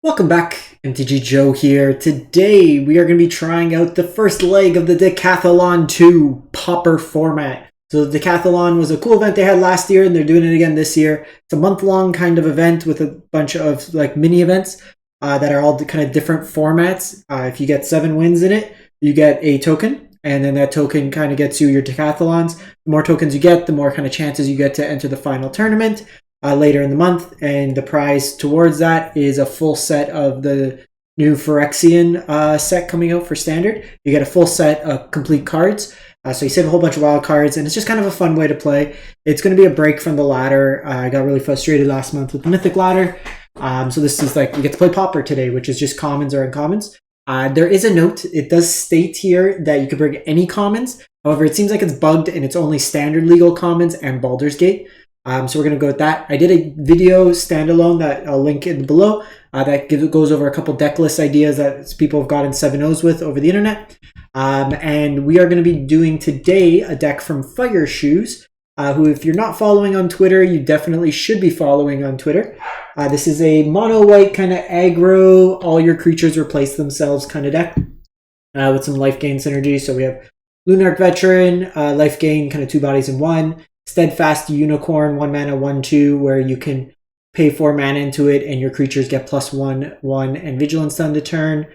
Welcome back, MTG Joe here. Today we are going to be trying out the first leg of the Decathlon 2 Pauper format. So the Decathlon was a cool event they had last year and they're doing it again this year. It's a month-long kind of event with a bunch of like mini events that are all kind of different formats. If you get 7 wins in it, you get a token, and then that token kind of gets you your Decathlons. The more tokens you get, the more kind of chances you get to enter the final tournament later in the month, and the prize towards that is a full set of the new Phyrexian set coming out for Standard. You get a full set of complete cards, so you save a whole bunch of wild cards, and it's just kind of a fun way to play. It's going to be a break from the ladder. I got really frustrated last month with the Mythic ladder, so this is like you get to play Pauper today, which is just commons or uncommons. There is a note. It does state here that you can bring any commons. However, it seems like it's bugged and it's only standard legal commons and Baldur's Gate. So we're going to go with that. I did a video standalone that I'll link in below that goes over a couple deck list ideas that people have gotten 7-0s with over the internet. And we are going to be doing today a deck from Fire Shoes, who if you're not following on Twitter, you definitely should be following on Twitter. This is a mono-white kind of aggro, all your creatures replace themselves kind of deck with some life gain synergy. So we have Lunarch Veteran, life gain, kind of 2 bodies in 1. Steadfast Unicorn, 1 mana, 1/2, where you can pay 4 mana into it and your creatures get +1/1 and Vigilance on the turn.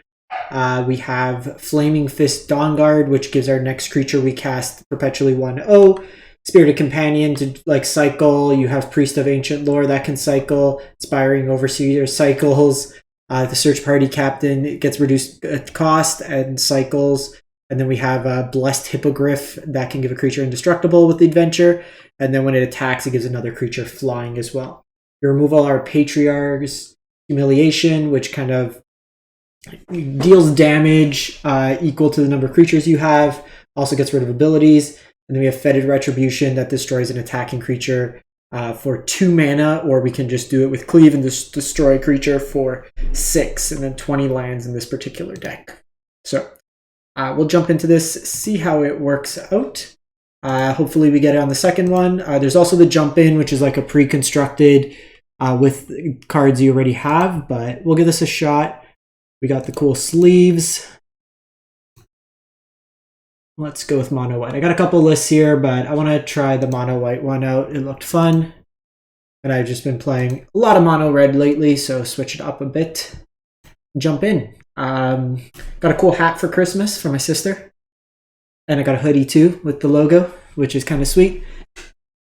We have Flaming Fist Dawnguard, which gives our next creature we cast perpetually 1/0. Spirited Companion to like cycle. You have Priest of Ancient Lore that can cycle. Inspiring Overseer cycles. The Search Party Captain gets reduced cost and cycles. And then we have Blessed Hippogriff that can give a creature indestructible with the adventure. And then when it attacks, it gives another creature flying as well. You remove all our Patriarchs, Humiliation, which kind of deals damage equal to the number of creatures you have. Also gets rid of abilities. And then we have Fetid Retribution that destroys an attacking creature for 2 mana, or we can just do it with Cleave and just destroy a creature for 6, and then 20 lands in this particular deck. So we'll jump into this, see how it works out. Hopefully we get it on the second one. There's also the jump in, which is like a pre-constructed with cards you already have, but we'll give this a shot. We got the cool sleeves. Let's go with mono white. I got a couple lists here, but I want to try the mono white one out. It looked fun. And I've just been playing a lot of mono red lately, so switch it up a bit. Jump in. Got a cool hat for Christmas for my sister. And I got a hoodie too with the logo, which is kind of sweet.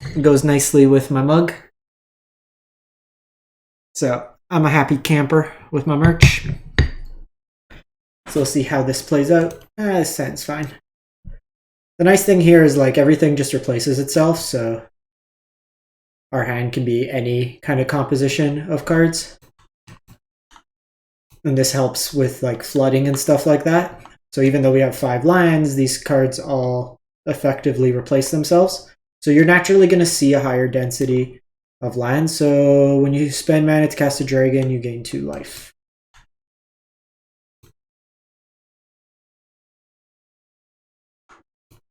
It goes nicely with my mug. So I'm a happy camper with my merch. So we'll see how this plays out. This sounds fine. The nice thing here is like everything just replaces itself, so our hand can be any kind of composition of cards. And this helps with like flooding and stuff like that. So even though we have 5 lands, these cards all effectively replace themselves. So you're naturally going to see a higher density of lands. So when you spend mana to cast a dragon, you gain 2 life.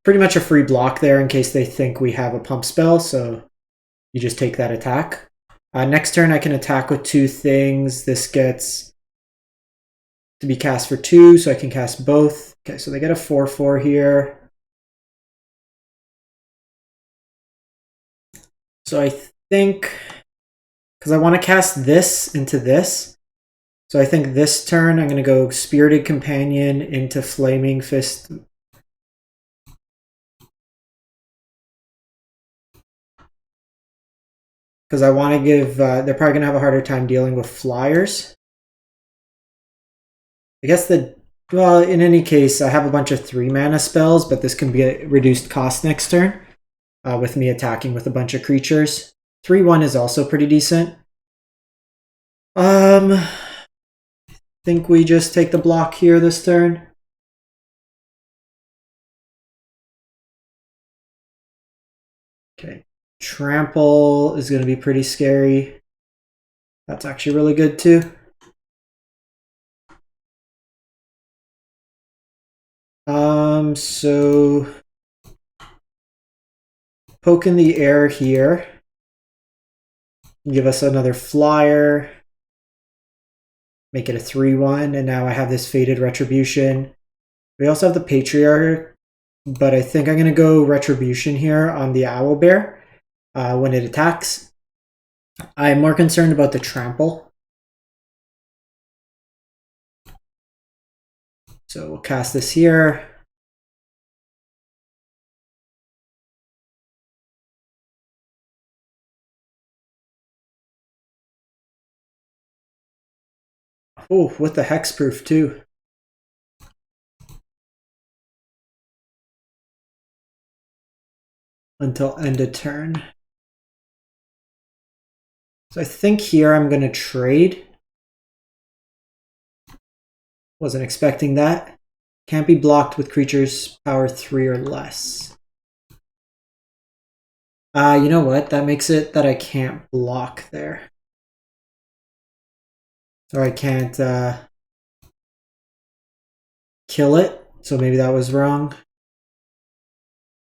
Pretty much a free block there in case they think we have a pump spell. So you just take that attack. Next turn I can attack with 2 things. This gets to be cast for 2, so I can cast both. Okay, so they get a 4/4 here. So I think, because I want to cast this into this, so I think this turn I'm going to go Spirited Companion into Flaming Fist. Because I want to give, they're probably going to have a harder time dealing with flyers. I guess well, in any case, I have a bunch of 3 mana spells, but this can be a reduced cost next turn with me attacking with a bunch of creatures. 3/1 is also pretty decent. I think we just take the block here this turn. Okay, Trample is going to be pretty scary. That's actually really good too. So poke in the air here. Give us another flyer. make it a 3/1, and now I have this Faded Retribution. We also have the Patriarch, but I think I'm going to go Retribution here on the Owlbear when it attacks. I'm more concerned about the Trample. So we'll cast this here. Oh, with the Hexproof too. Until end of turn. So I think here I'm going to trade. Wasn't expecting that. Can't be blocked with creatures power 3 or less. You know what? That makes it that I can't block there. Or I can't kill it. So maybe that was wrong.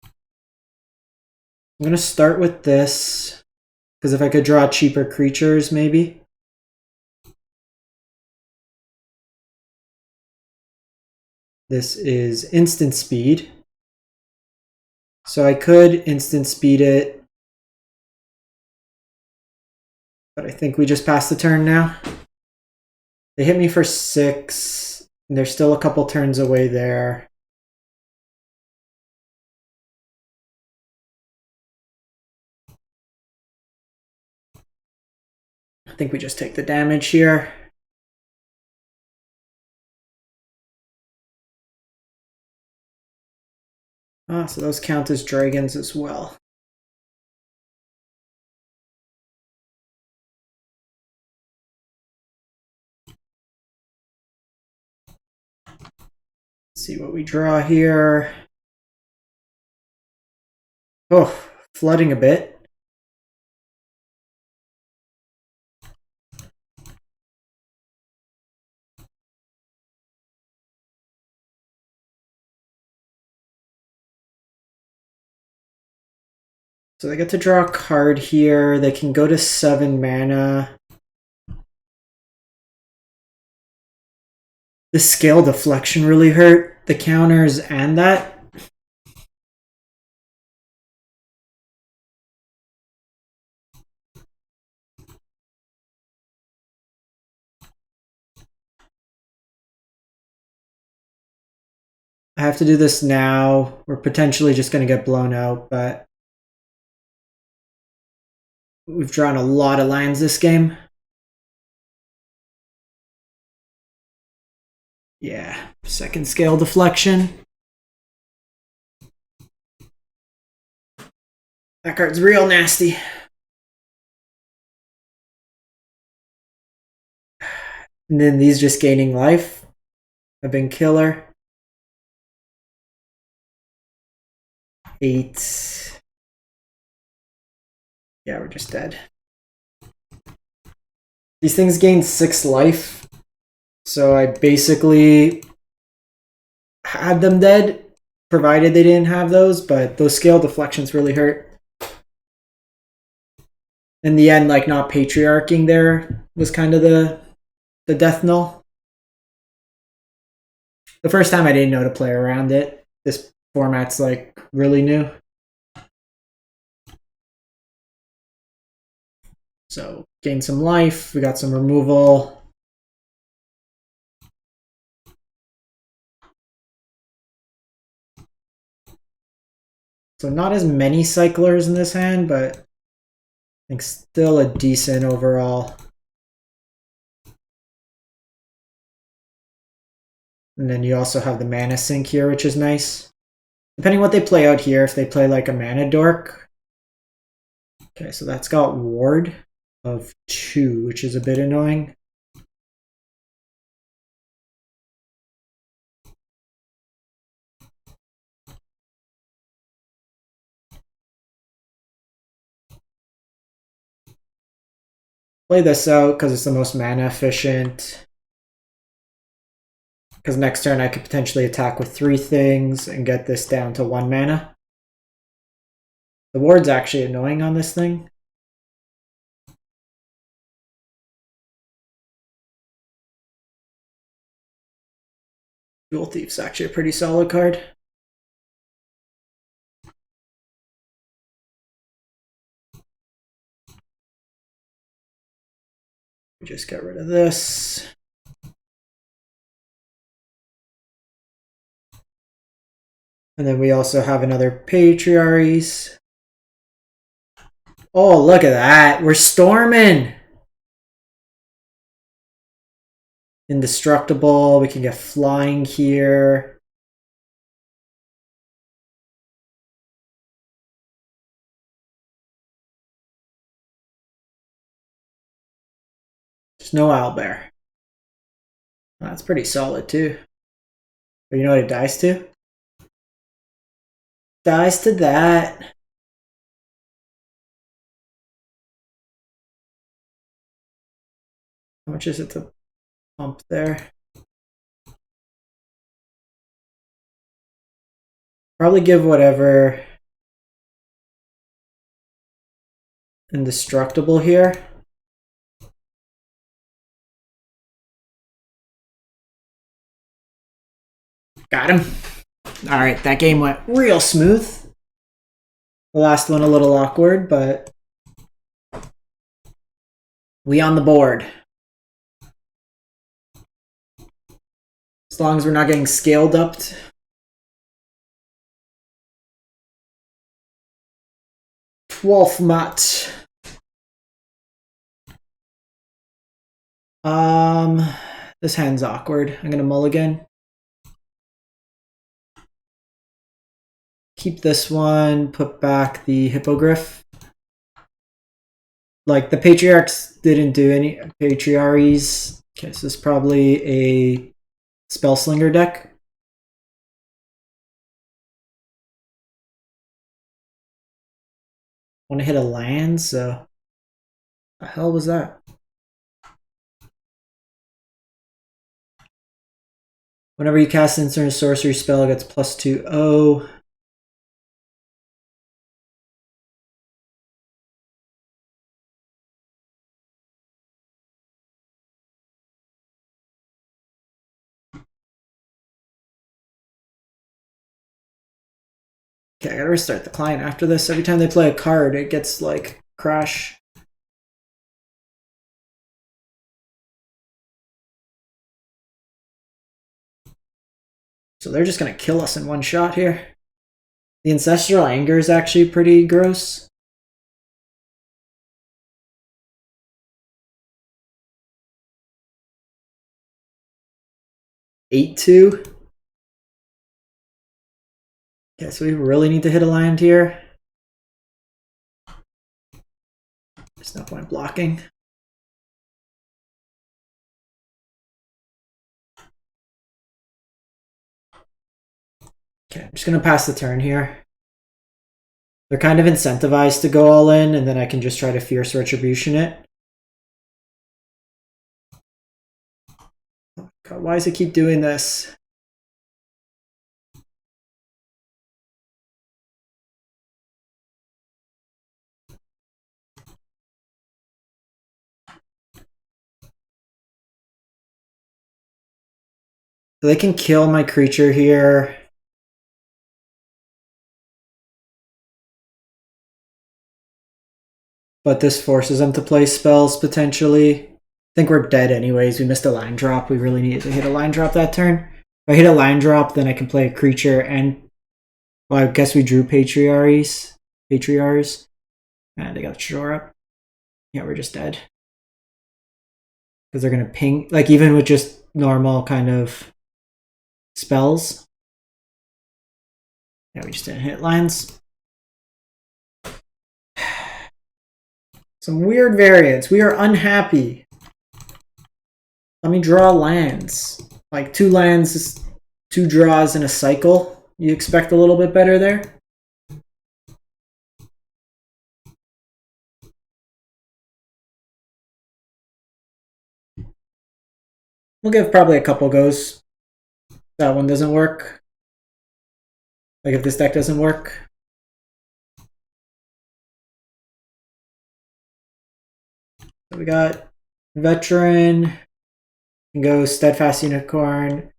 I'm going to start with this. Because if I could draw cheaper creatures, maybe. This is instant speed. So I could instant speed it. But I think we just passed the turn now. They hit me for 6. And they're still a couple turns away there. I think we just take the damage here. Ah, so those count as dragons as well. Let's see what we draw here. Oh, flooding a bit. So they get to draw a card here. They can go to 7 mana. The scale deflection really hurt. The counters and that. I have to do this now. We're potentially just going to get blown out, but we've drawn a lot of lands this game. Yeah, second scale deflection. That card's real nasty. And then these just gaining life have been killer. 8. Yeah, we're just dead. These things gain 6 life. So I basically had them dead, provided they didn't have those, but those scale deflections really hurt. In the end, like not patriarching there was kind of the death knell. The first time I didn't know to play around it. This format's like really new. So gain some life, we got some removal. So not as many cyclers in this hand, but I think still a decent overall. And then you also have the mana sink here, which is nice. Depending what they play out here, if they play like a mana dork. Okay, so that's got ward of 2, which is a bit annoying. Play this out because it's the most mana efficient. Because next turn I could potentially attack with 3 things and get this down to 1 mana. The ward's actually annoying on this thing. Dual Thief's actually a pretty solid card. Just get rid of this. And then we also have another Patriaries. Oh, look at that. We're storming. Indestructible. We can get flying here. There's no owlbear. That's pretty solid too. But you know what it dies to? Dies to that. How much is it to pump there? Probably give whatever indestructible here. Got him. All right, that game went real smooth. The last one a little awkward, but we on the board. As long as we're not getting scaled up. Wolfmutt. This hand's awkward. I'm gonna mulligan. Keep this one, put back the Hippogriff. Like, the Patriarchs didn't do any Patriaries. Okay, so this is probably a Spellslinger deck. Want to hit a land, so... The hell was that? Whenever you cast an instant sorcery spell, it gets +2/0. Okay, I gotta restart the client after this. Every time they play a card, it gets like crash. So they're just gonna kill us in one shot here. The Ancestral Anger is actually pretty gross. (8/2). Okay, so we really need to hit a land here. There's no point blocking. Okay, I'm just gonna pass the turn here. They're kind of incentivized to go all in, and then I can just try to Fierce Retribution it. Oh God, why does it keep doing this? So they can kill my creature here. But this forces them to play spells, potentially. I think we're dead anyways. We missed a line drop. We really needed to hit a line drop that turn. If I hit a line drop, then I can play a creature and... Well, I guess we drew Patriaries. And they got the shore up. Yeah, we're just dead. Because they're going to ping... Like, even with just normal kind of spells. Yeah, we just didn't hit lines. Some weird variants. We are unhappy. Let me draw lands. Like 2 lands, 2 draws in a cycle. You expect a little bit better there? We'll give probably a couple goes. That one doesn't work. Like if this deck doesn't work. So we got Veteran. Can go Steadfast Unicorn.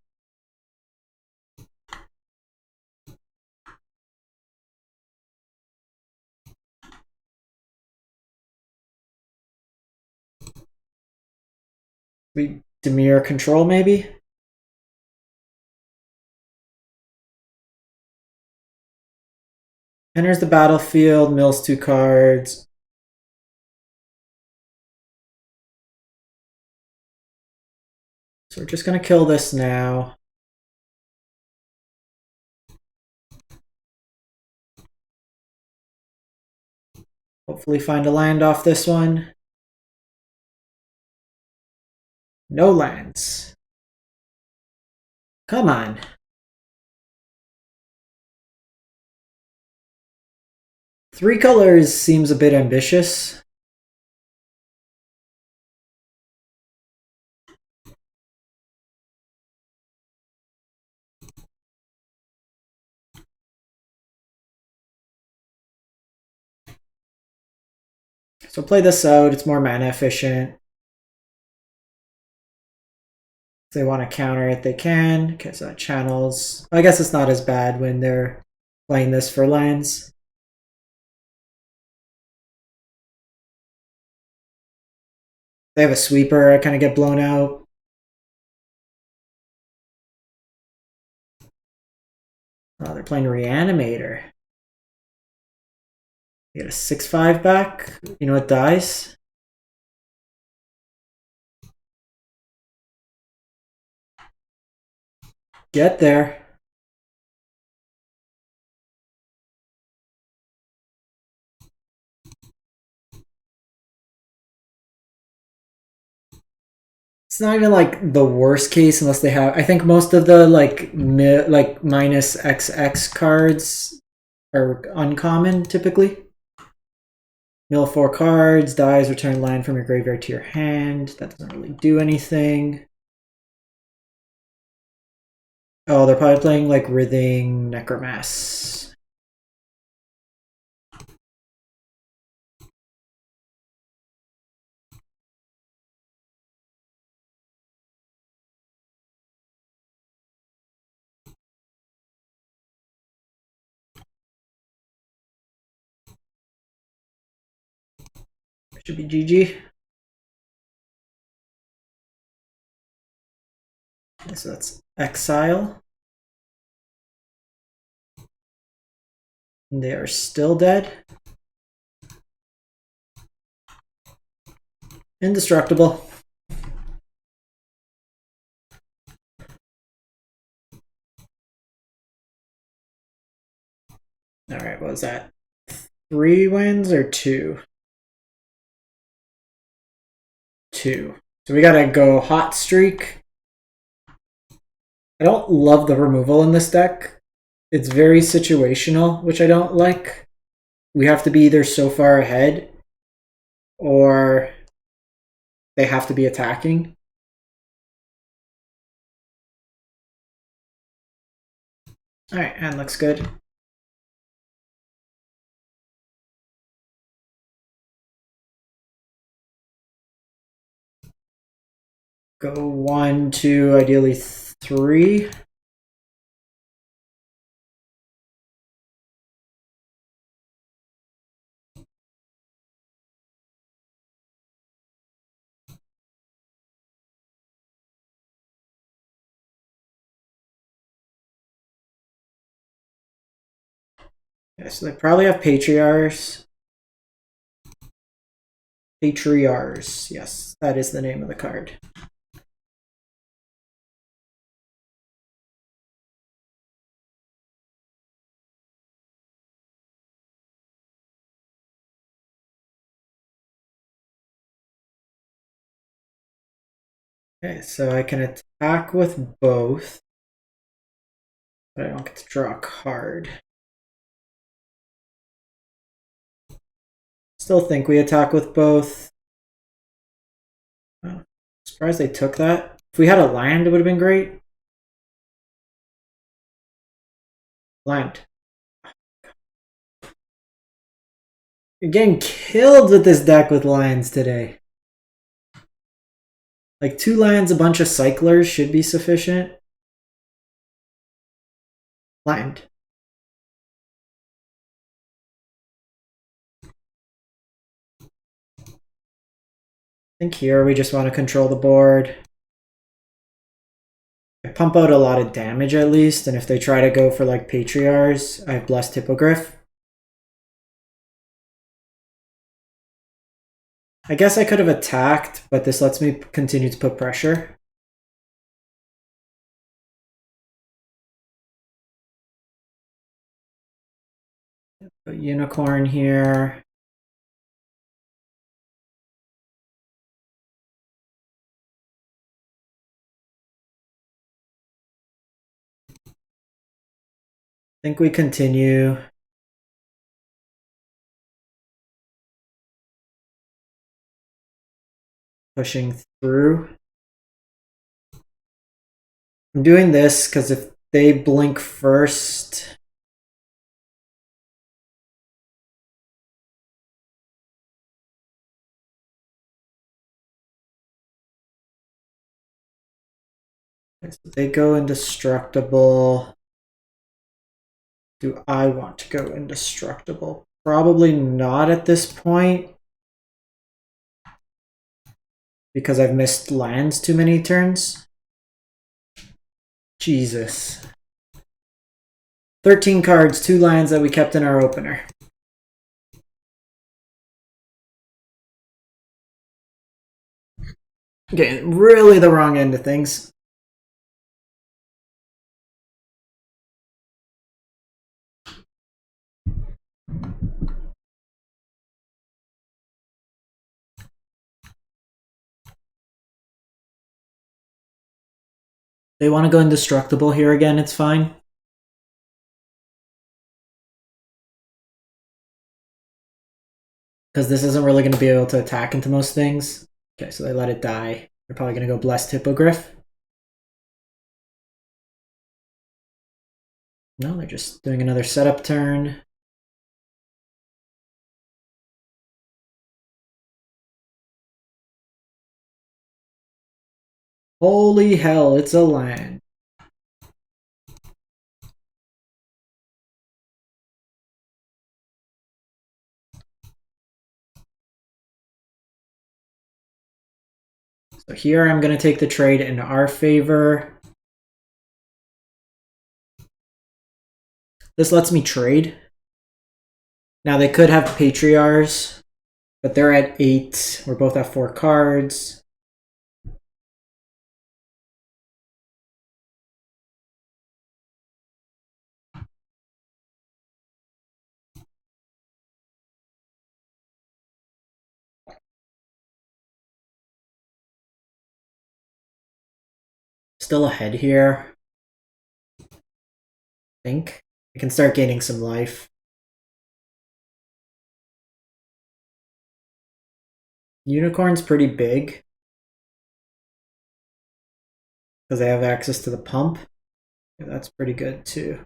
We Demir control maybe? Enters the battlefield, mills 2 cards. So we're just gonna kill this now. Hopefully find a land off this one. No lands. Come on. Three colors seems a bit ambitious. So play this out, it's more mana efficient. If they want to counter it, they can, because channels. I guess it's not as bad when they're playing this for lands. They have a sweeper, I kind of get blown out. Oh, they're playing Reanimator. You get a 6/5 back. You know what dies? Get there. It's not even like the worst case unless they have. I think most of the like minus XX cards are uncommon typically. Mill 4 cards, dies, return land from your graveyard to your hand. That doesn't really do anything. Oh, they're probably playing like Writhing Necromass. Should be GG. Okay, so that's Exile. And they are still dead. Indestructible. Alright, what was that? 3 wins or 2? 2. So we gotta go hot streak. I don't love the removal in this deck. It's very situational, which I don't like. We have to be either so far ahead or they have to be attacking. Alright, and looks good. Go 1, 2, ideally 3. Okay, so they probably have Patriarchs. Patriarchs, yes, that is the name of the card. Okay, so I can attack with both, but I don't get to draw a card. Still think we attack with both. Oh, surprised they took that. If we had a land, it would have been great. Land. You're getting killed with this deck with lands today. Like 2 lands, a bunch of cyclers should be sufficient. Land. think here we just want to control the board. I pump out a lot of damage at least, and if they try to go for like Patriarchs, I have Blessed Hippogriff. I guess I could have attacked, but this lets me continue to put pressure. Put Unicorn here. I think we continue. Pushing through. I'm doing this because if they blink first, they go indestructible. Do I want to go indestructible? Probably not at this point, because I've missed lands too many turns. Jesus. 13 cards, 2 lands that we kept in our opener. Okay, really the wrong end of things. They want to go indestructible here again, it's fine. Because this isn't really going to be able to attack into most things. Okay, so they let it die. They're probably going to go Blessed Hippogriff. No, they're just doing another setup turn. Holy hell, it's a land. So here I'm going to take the trade in our favor. This lets me trade. Now they could have Patriarchs, but they're at 8. We're both at 4 cards. Still ahead here. I think I can start gaining some life. Unicorn's pretty big because they have access to the pump. Yeah, that's pretty good too.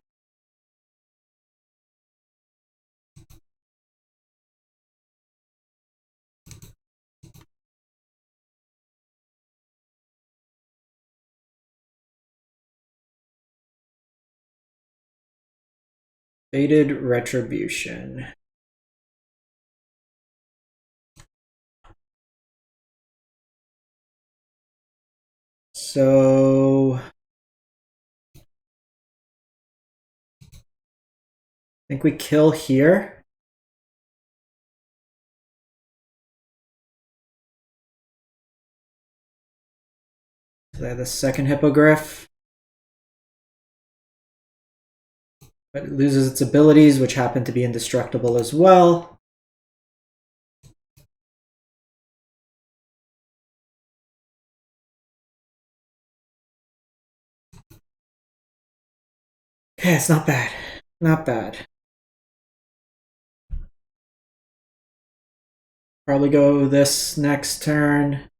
Faded Retribution. So I think we kill here. So they have the second Hippogriff. But it loses its abilities, which happen to be indestructible as well. Okay, it's not bad. Not bad. Probably go this next turn.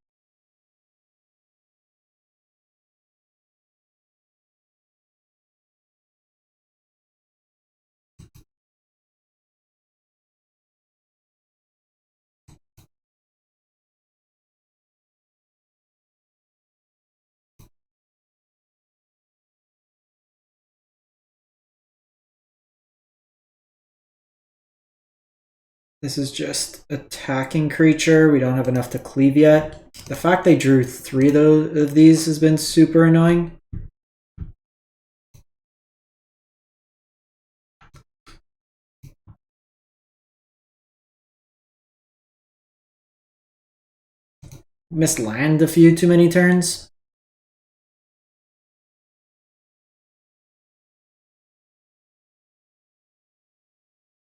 This is just attacking creature. We don't have enough to cleave yet. The fact they drew 3 of these has been super annoying. Missed land a few too many turns.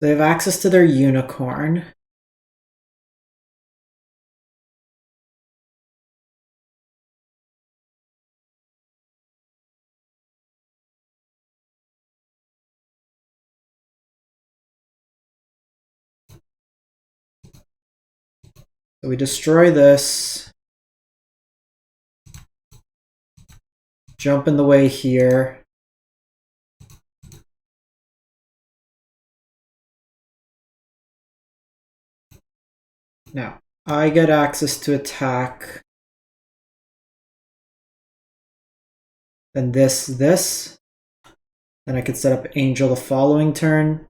They have access to their unicorn. So we destroy this. Jump in the way here. Now, I get access to attack. Then this. Then I could set up Angel the following turn.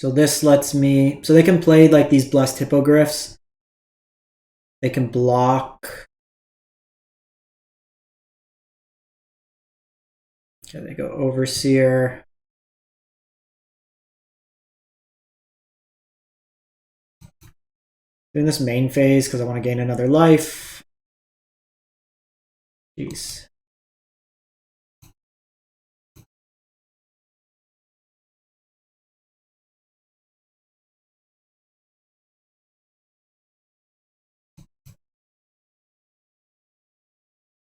So this lets me, so they can play like these blessed hippogriffs. They can block. Okay, they go Overseer. Doing this main phase because I want to gain another life. Jeez.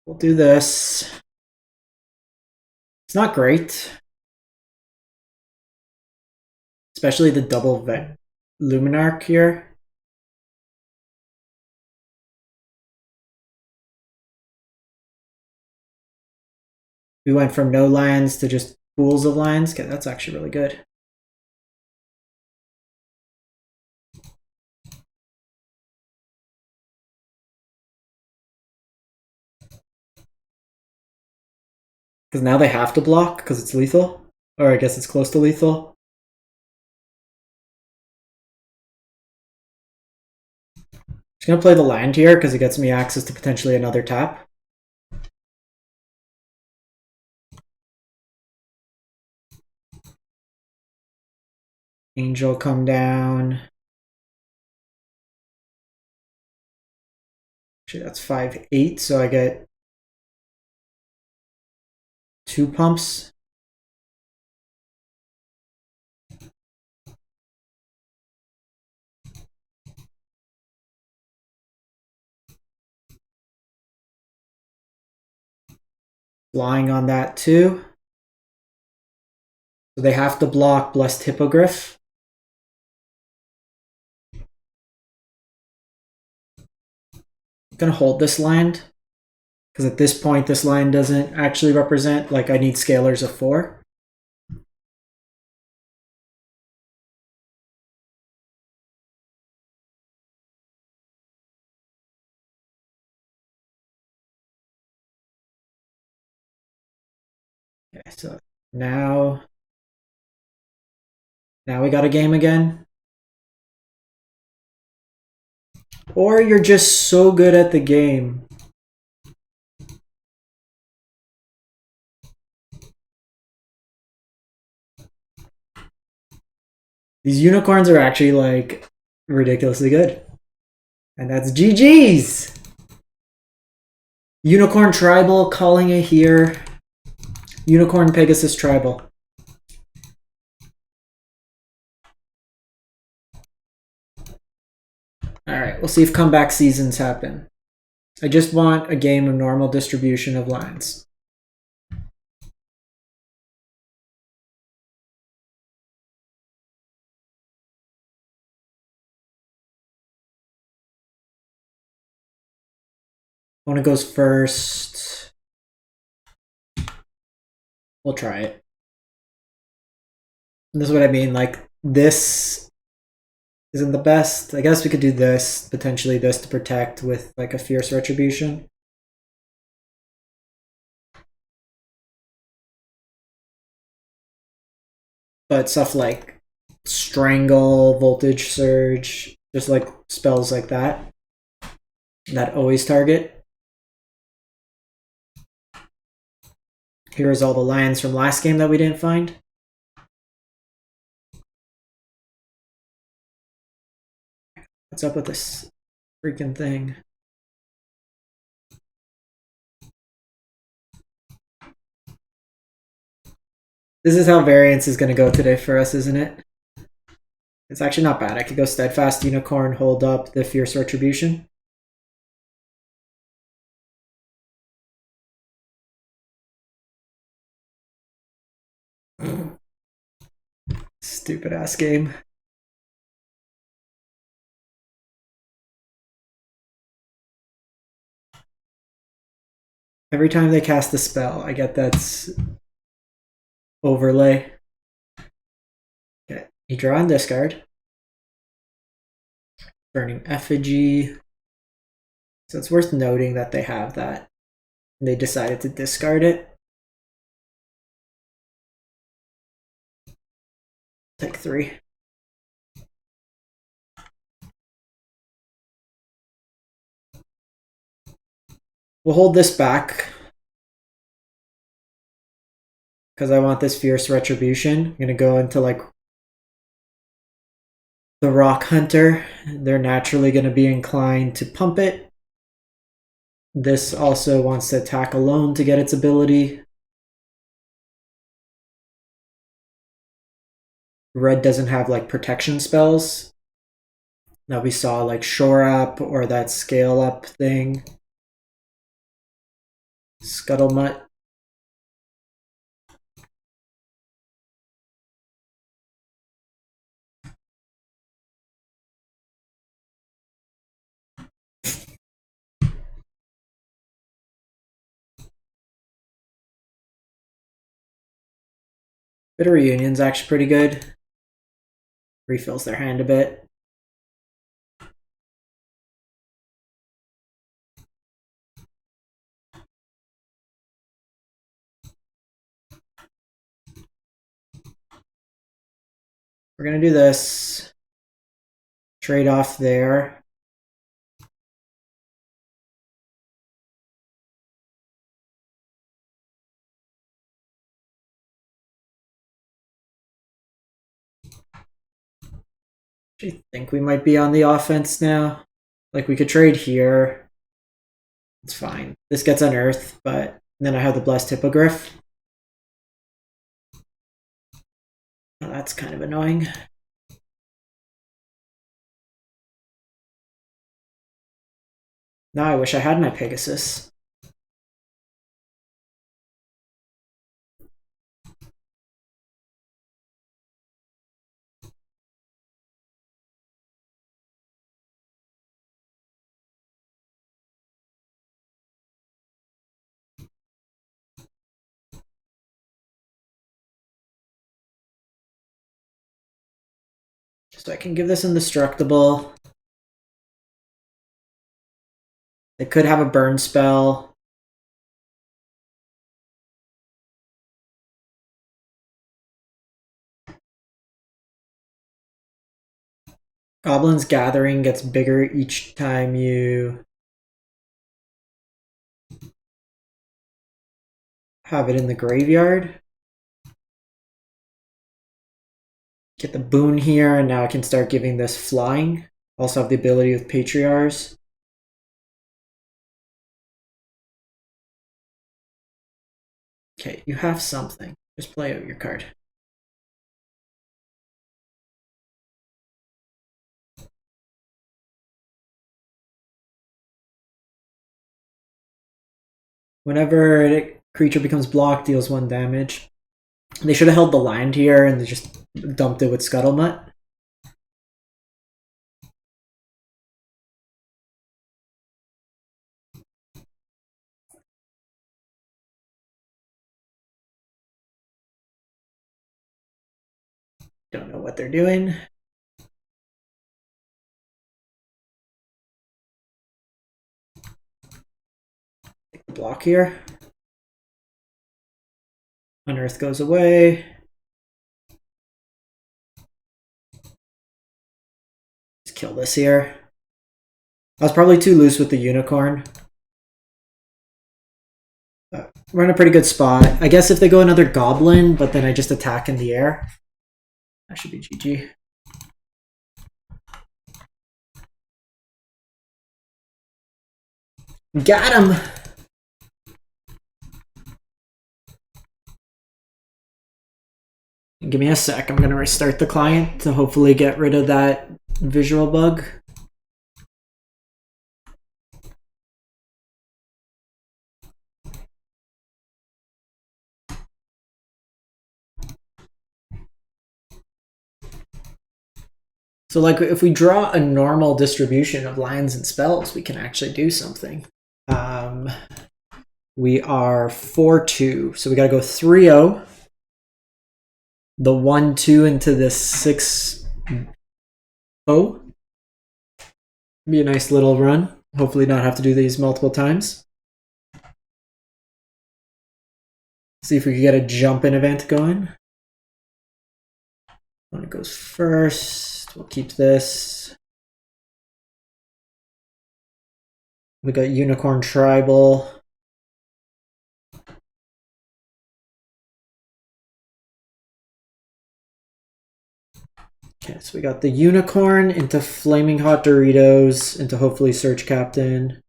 We'll do this. It's not great. Especially the double Luminarch here. We went from no lands to just pools of lands. Okay, that's actually really good. Because now they have to block because it's lethal. Or I guess it's close to lethal. Just gonna play the land here because it gets me access to potentially another tap. Angel come down. Actually, that's 5/8, so I get 2 pumps. Flying on that too. So they have to block Blessed Hippogriff. I'm gonna hold this land. Because at this point, this line doesn't actually represent, like I need scalars of 4. Okay, so now we got a game again. Or you're just so good at the game. These unicorns are actually like ridiculously good. And that's GG's! Unicorn Tribal, calling it here. Unicorn Pegasus Tribal. Alright, we'll see if comeback seasons happen. I just want a game of normal distribution of lands. Opponent goes first. We'll try it. And this is what I mean, like this isn't the best. I guess we could do this, potentially this to protect with like a Fierce Retribution. But stuff like Strangle, Voltage Surge, just like spells like that always target. Here's all the lands from last game that we didn't find. What's up with this freaking thing? This is how variance is going to go today for us, isn't it? It's actually not bad. I could go Steadfast Unicorn, hold up the Fierce Retribution. Stupid ass game. Every time they cast a spell, I get that's overlay. Okay, you draw and discard. Burning Effigy. So it's worth noting that they have that. They decided to discard it. Take 3. We'll hold this back because I want this Fierce Retribution. I'm going to go into like the Rock Hunter. They're naturally going to be inclined to pump it. This also wants to attack alone to get its ability. Red doesn't have like protection spells that we saw, like Shore Up or that Scale Up thing. Scuttlemutt. Bit of Reunion's actually pretty good. Refills their hand a bit. We're going to do this. Trade off there. I think we might be on the offense now. Like we could trade here. It's fine. This gets unearthed, but then I have the Blessed Hippogriff. Oh, that's kind of annoying. Now I wish I had my Pegasus. So I can give this indestructible. It could have a burn spell. Goblin's Gathering gets bigger each time you have it in the graveyard. Get the boon here, and now I can start giving this flying. Also have the ability with Patriarchs. Okay, you have something. Just play out your card. Whenever a creature becomes blocked, deals 1 damage. They should have held the land here and they just dumped it with Scuttlemutt. Don't know what they're doing. Block here. Unearth goes away. Let's kill this here. I was probably too loose with the unicorn. We're in a pretty good spot. I guess if they go another goblin, but then I just attack in the air, that should be GG. Got him! Give me a sec. I'm going to restart the client to hopefully get rid of that visual bug. So like if we draw a normal distribution of lands and spells, we can actually do something. We are 4-2, so we got to go 3-0. The 1-2 into the 6-0. Be a nice little run. Hopefully not have to do these multiple times. See if we can get a jump-in event going. When it goes first, we'll keep this. We got Unicorn Tribal. Okay, so we got the Unicorn into Flaming Hot Doritos, into hopefully Search Captain.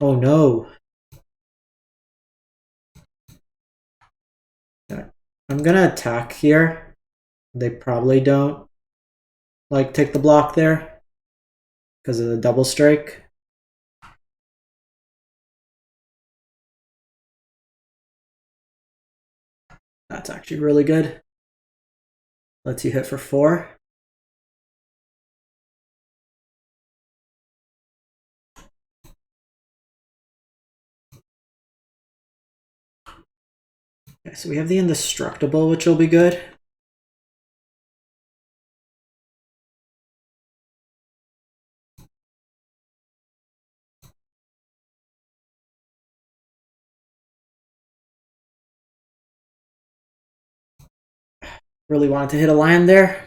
Oh no. Okay. I'm gonna attack here. They probably don't like take the block there because of the double strike. That's actually really good. Lets you hit for 4. Okay, so we have the Indestructible, which will be good. Really wanted to hit a land there.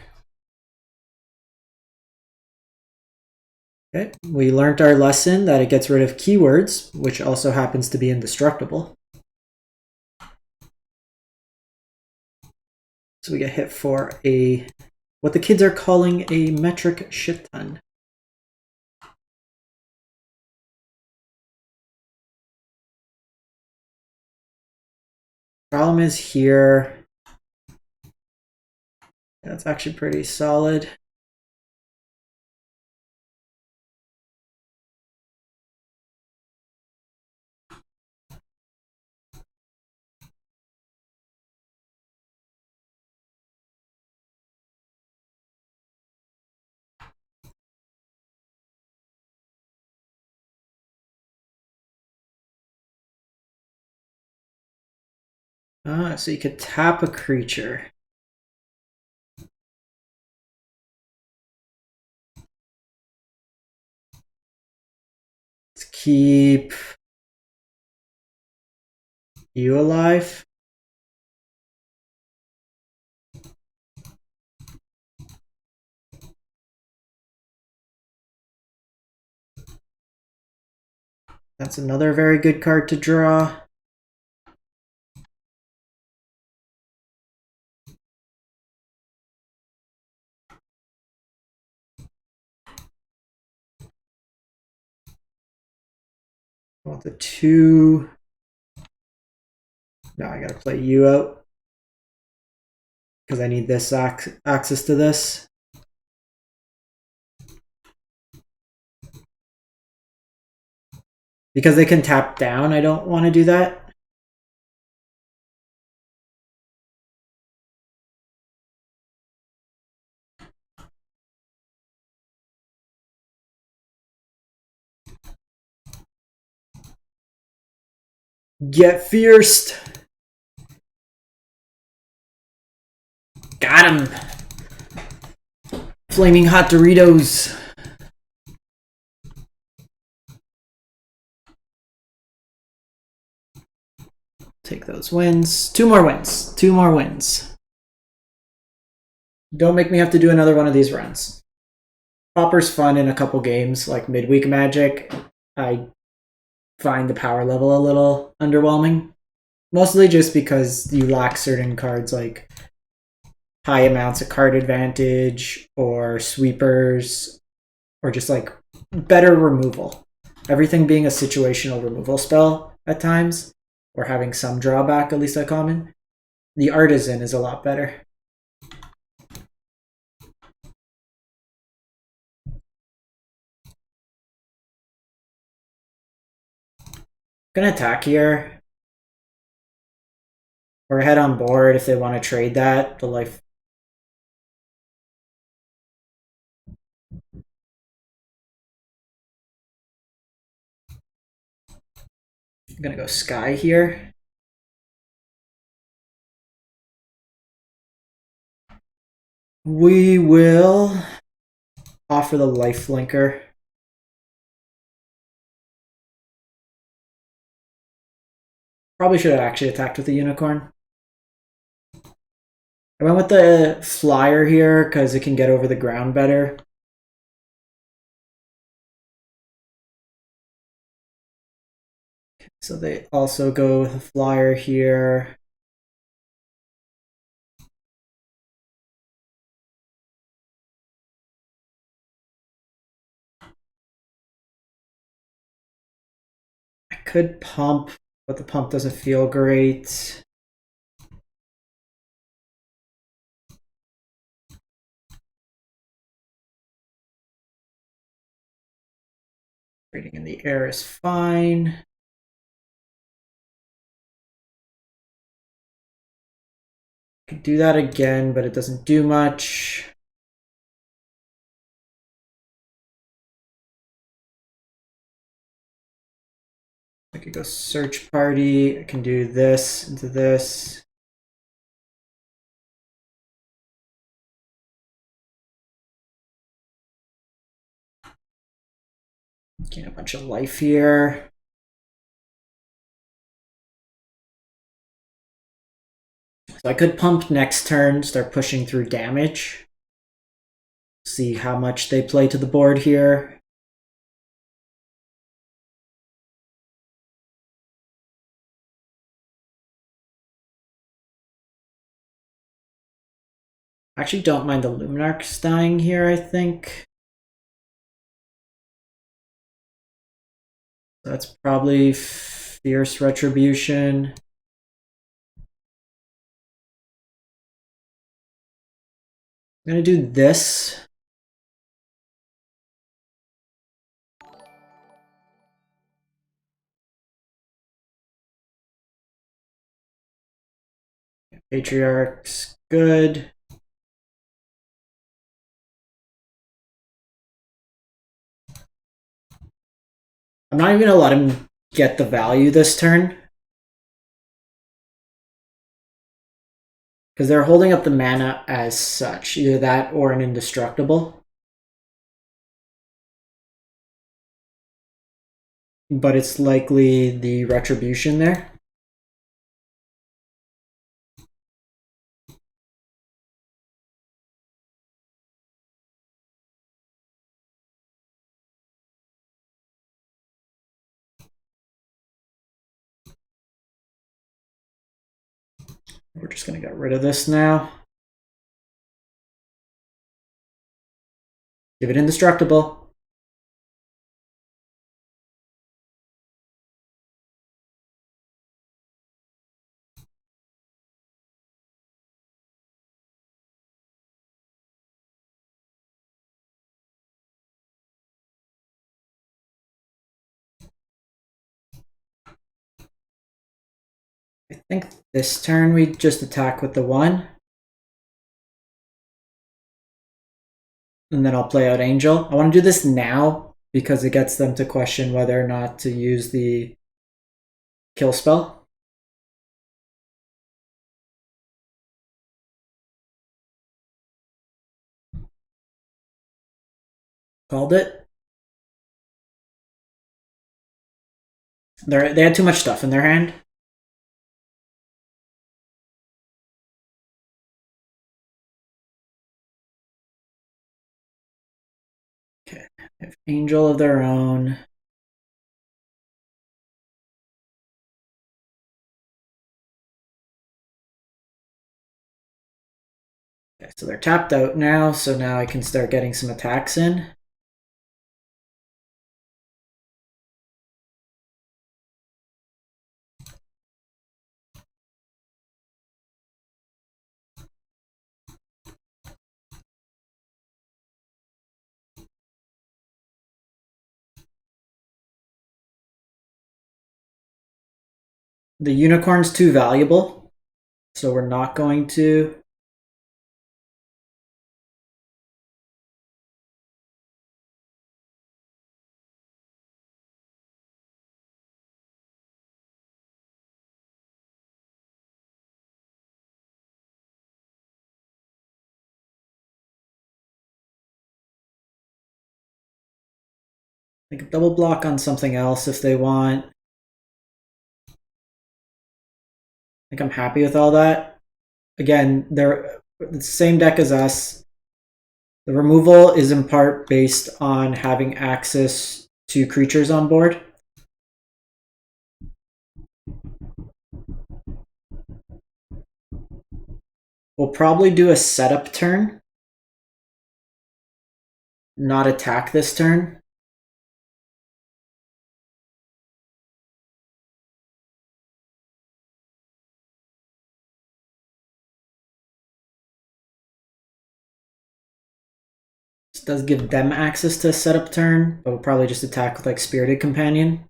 Okay, we learned our lesson that it gets rid of keywords, which also happens to be indestructible. So we get hit for a, what the kids are calling a metric shit ton. Problem is here, that's actually pretty solid. So you could tap a creature. Let's keep you alive. That's another very good card to draw. I want the 2. Now I gotta play you out because I need this access to this. Because they can tap down, I don't want to do that. Get fierced. Got him. Flaming Hot Doritos. Take those wins. 2 more wins. 2 more wins. Don't make me have to do another one of these runs. Pauper's fun in a couple games, like midweek Magic. I find the power level a little underwhelming. Mostly just because you lack certain cards like high amounts of card advantage or sweepers or just like better removal. Everything being a situational removal spell at times or having some drawback, at least at common. The Artisan is a lot better. Gonna attack here. Or head on board if they want to trade that. The life. I'm gonna go Sky here. We will offer the life flinker. Probably should have actually attacked with the unicorn. I went with the flyer here because it can get over the ground better. So they also go with a flyer here. I could pump, but the pump doesn't feel great. Trading in the air is fine. Could do that again, but it doesn't do much. I could go search party. I can do this into this. Gain a bunch of life here. So I could pump next turn, start pushing through damage. See how much they play to the board here. Actually don't mind the Luminarchs dying here, I think. That's probably Fierce Retribution. I'm gonna do this. Patriarch's good. I'm not even gonna let him get the value this turn. Because they're holding up the mana as such. Either that or an indestructible. But it's likely the retribution there. We're just gonna get rid of this now. Give it indestructible. I think this turn we just attack with the 1. And then I'll play out Angel. I want to do this now because it gets them to question whether or not to use the kill spell. Called it. They had too much stuff in their hand. They have Angel of their own. Okay, so they're tapped out now, so now I can start getting some attacks in. The unicorn's too valuable, so we're not going to. They can double block on something else if they want. I think I'm happy with all that. Again, they're the same deck as us. The removal is in part based on having access to creatures on board. We'll probably do a setup turn, not attack this turn. This does give them access to a setup turn, but we'll probably just attack with like Spirited Companion.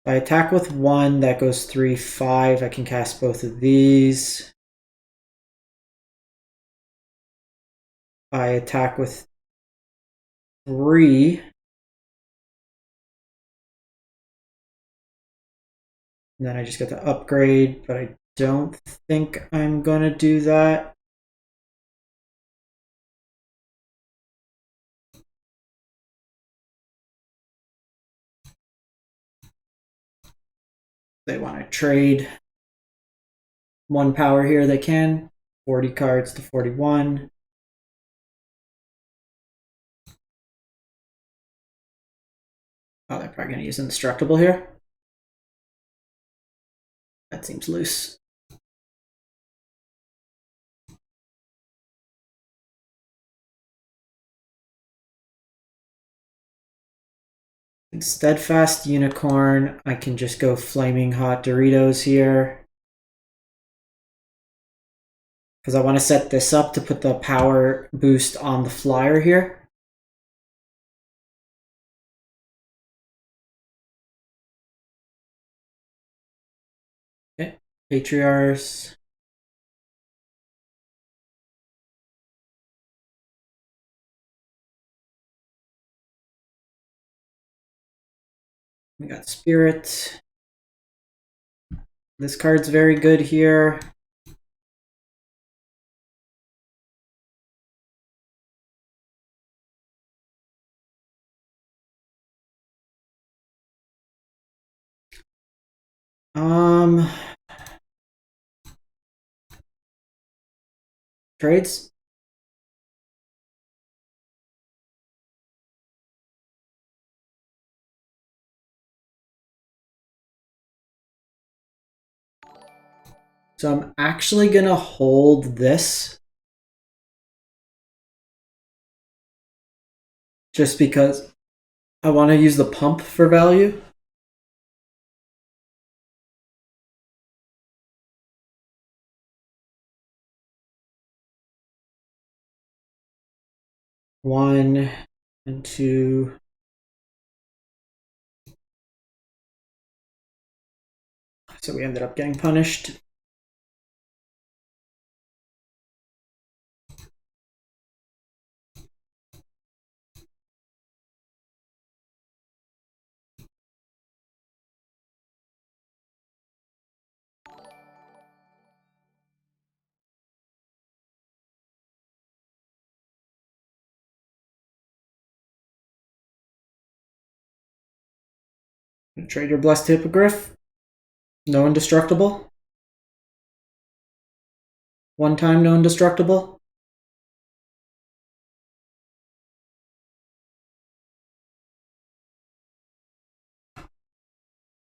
If I attack with one, that goes 3/5. I can cast both of these. I attack with 3. And then I just get to upgrade, but I don't think I'm going to do that. They want to trade 1 power here, they can. 40 cards to 41. Oh, they're probably going to use Indestructible here. That seems loose. Steadfast Unicorn, I can just go Flaming Hot Doritos here. Because I want to set this up to put the power boost on the flyer here. Okay, Patriarchs. We got Spirit. This card's very good here. Trades. So I'm actually gonna hold this. Just because I want to use the pump for value. One and two. So we ended up getting punished. Trade your Blessed Hippogriff. No indestructible? One time no indestructible?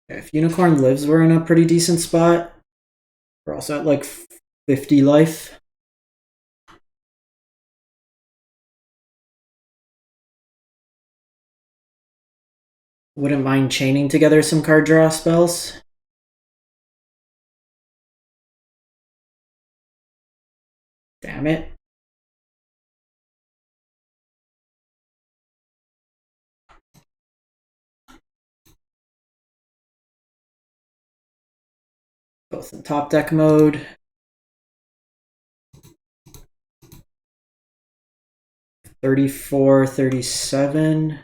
If Unicorn lives, we're in a pretty decent spot. We're also at like 50 life. Wouldn't mind chaining together some card draw spells. Damn it. Both in top deck mode. $34, $37.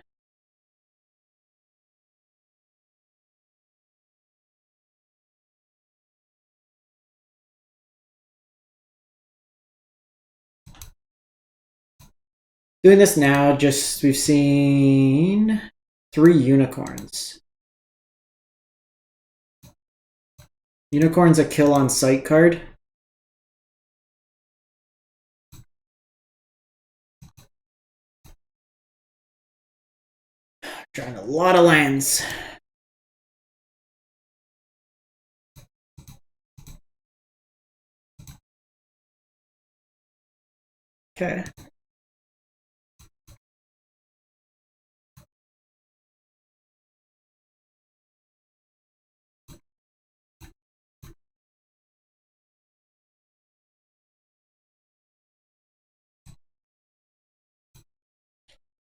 Doing this now, just we've seen 3 unicorns. Unicorn's a kill on sight card. Drawing a lot of lands. Okay.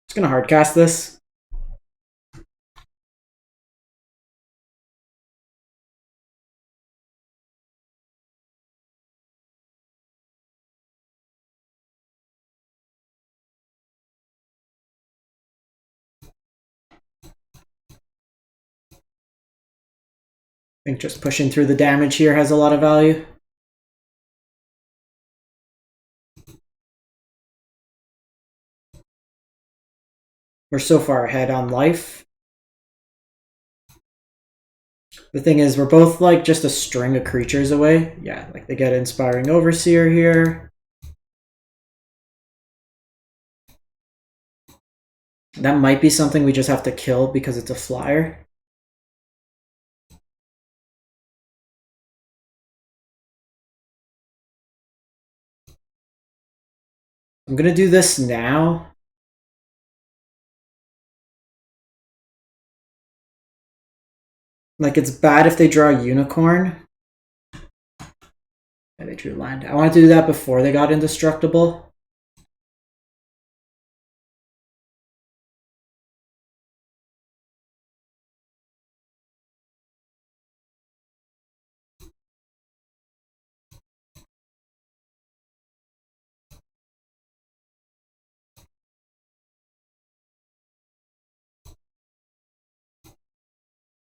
Just gonna hardcast this. I think just pushing through the damage here has a lot of value. We're so far ahead on life. The thing is, we're both like just a string of creatures away. Yeah, like they get Inspiring Overseer here. That might be something we just have to kill because it's a flyer. I'm gonna do this now. Like, it's bad if they draw a unicorn. Yeah, they drew land. I wanted to do that before they got indestructible.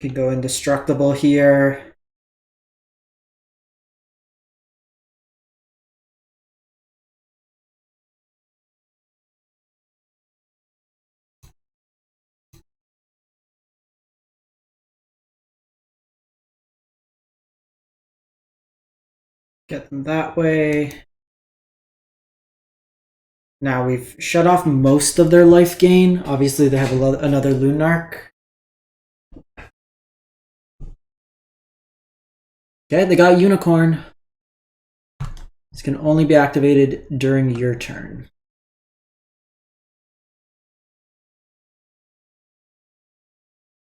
Could go indestructible here. Get them that way. Now we've shut off most of their life gain. Obviously, they have another Lunarch. Okay, they got Unicorn. This can only be activated during your turn.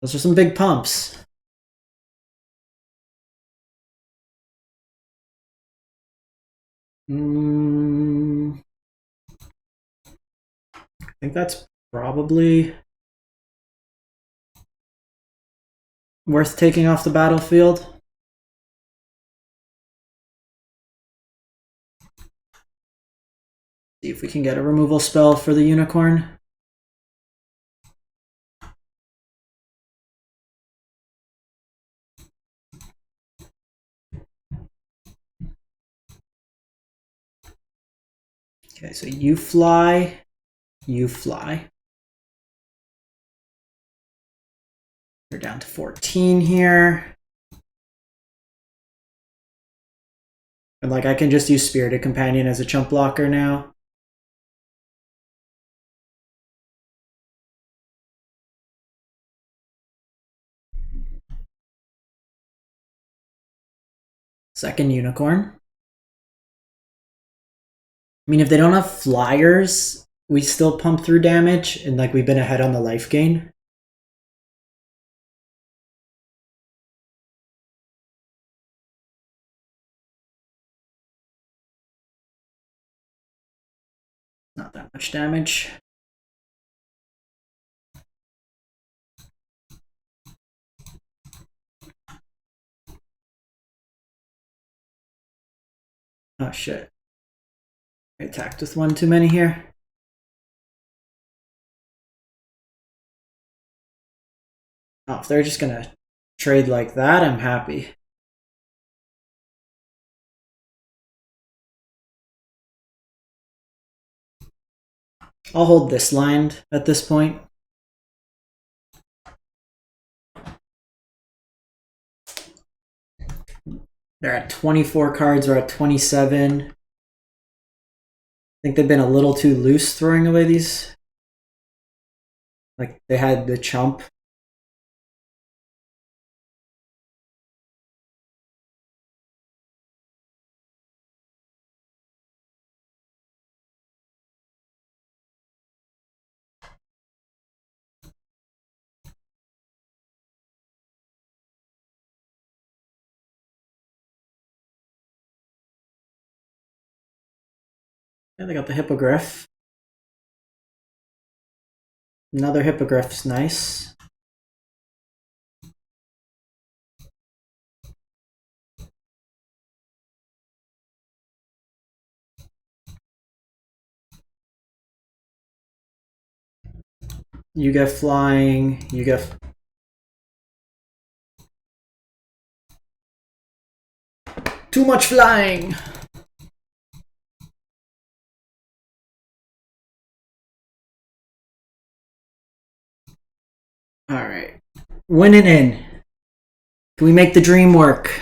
Those are some big pumps. I think that's probably worth taking off the battlefield. See if we can get a removal spell for the unicorn. Okay, so you fly, you fly. We're down to 14 here. And like I can just use Spirited Companion as a chump blocker now. Second unicorn. I mean, if they don't have flyers, we still pump through damage, and like we've been ahead on the life gain. Not that much damage. Oh shit. I attacked with one too many here. Oh, if they're just gonna trade like that, I'm happy. I'll hold this line at this point. They're at 24 cards, we're at 27. I think they've been a little too loose throwing away these. Like they had the chump. Yeah, they got the hippogriff. Another hippogriff's nice. You get flying, you get... Too much flying! Alright. Winning in. Can we make the dream work?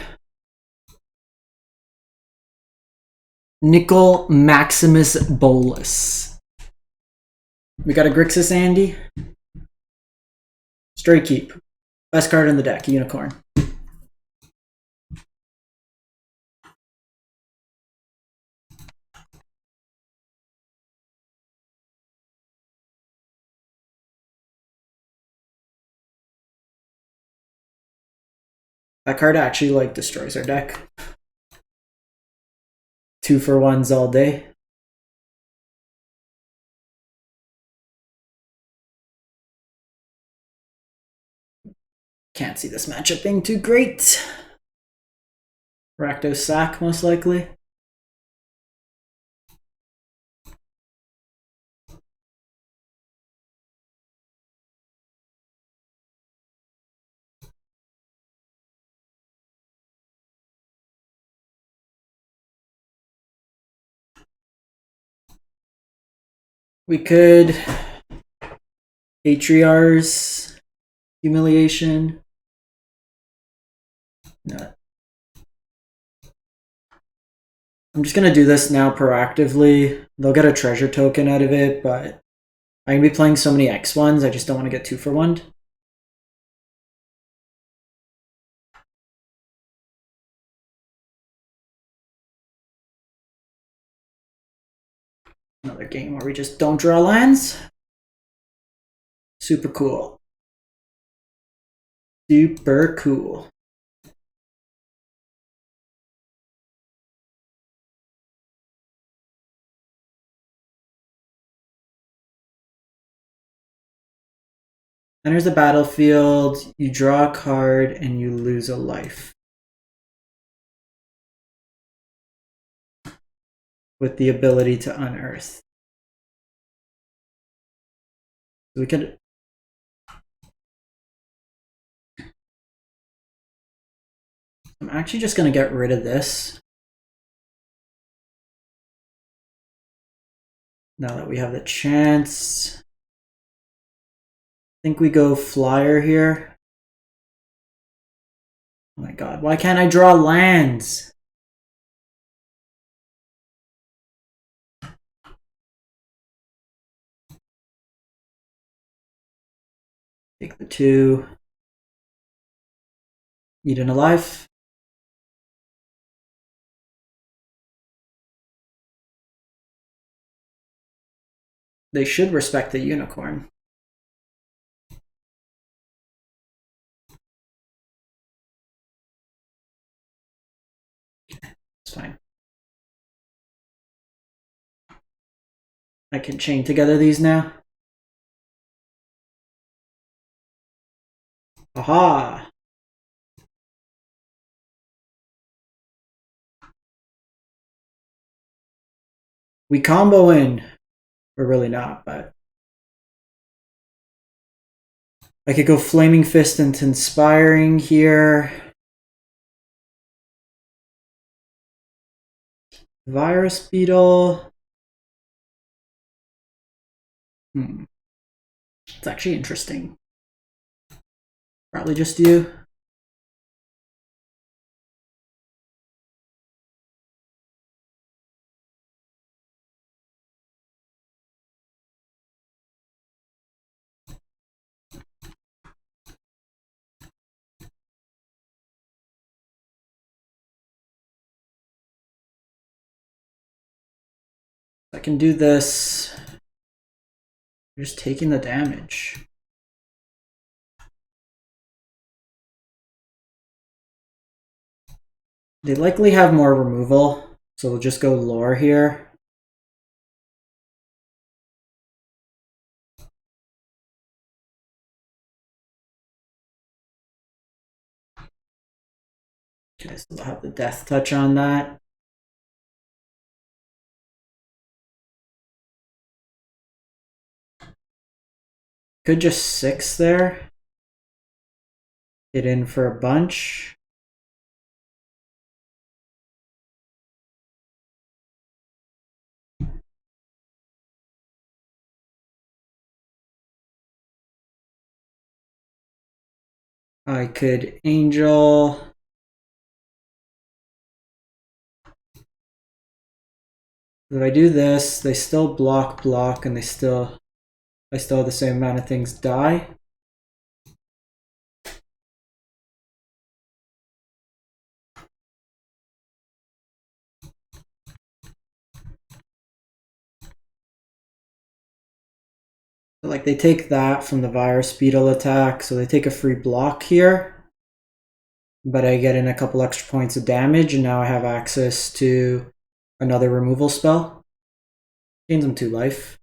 Nickel Maximus Bolus. We got a Grixis Andy. Straight keep. Best card in the deck, Unicorn. That card actually like destroys our deck. 2-for-1s all day. Can't see this matchup being too great. Rakdos sack, most likely. We could Patriarch's Humiliation. No. I'm just gonna do this now proactively. They'll get a treasure token out of it, but I'm gonna be playing so many X1s, I just don't want to get 2-for-1. Another game where we just don't draw lands. Super cool. Super cool. Enters the battlefield, you draw a card, and you lose a life. With the ability to unearth. We could... I'm actually just going to get rid of this. Now that we have the chance. I think we go flyer here. Oh my god, why can't I draw lands? Take the 2. Eaten alive. They should respect the unicorn. It's fine. I can chain together these now. Aha! We combo in. We're really not, but I could go Flaming Fist into Inspiring here. Virus Beetle. It's actually interesting. Probably just you. I can do this. I'm just taking the damage. They likely have more removal, so we'll just go lore here. Okay, so we'll have the death touch on that. Could just 6 there. Get in for a bunch. I could Angel. If I do this, they still block, and I still have the same amount of things die. Like they take that from the Virus Beetle attack, so they take a free block here. But I get in a couple extra points of damage, and now I have access to another removal spell. Gains them 2 life.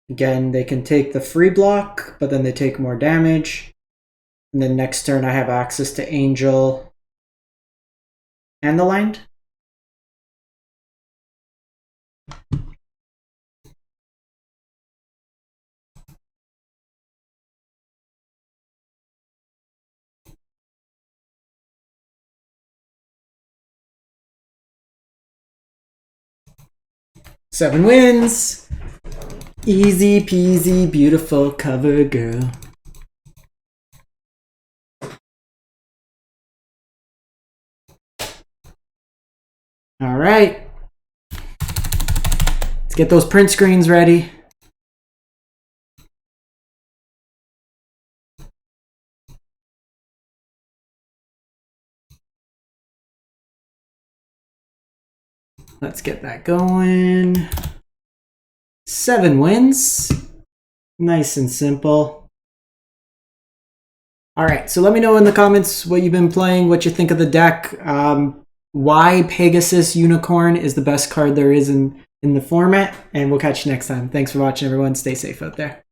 Again, they can take the free block, but then they take more damage. And then next turn I have access to Angel and the land. Seven wins! Easy peasy, beautiful cover girl. All right. Let's get those print screens ready. Let's get that going. 7 wins. Nice and simple. All right, so let me know in the comments what you've been playing, what you think of the deck, why Pegasus Unicorn is the best card there is in the format, and we'll catch you next time. Thanks for watching, everyone. Stay safe out there.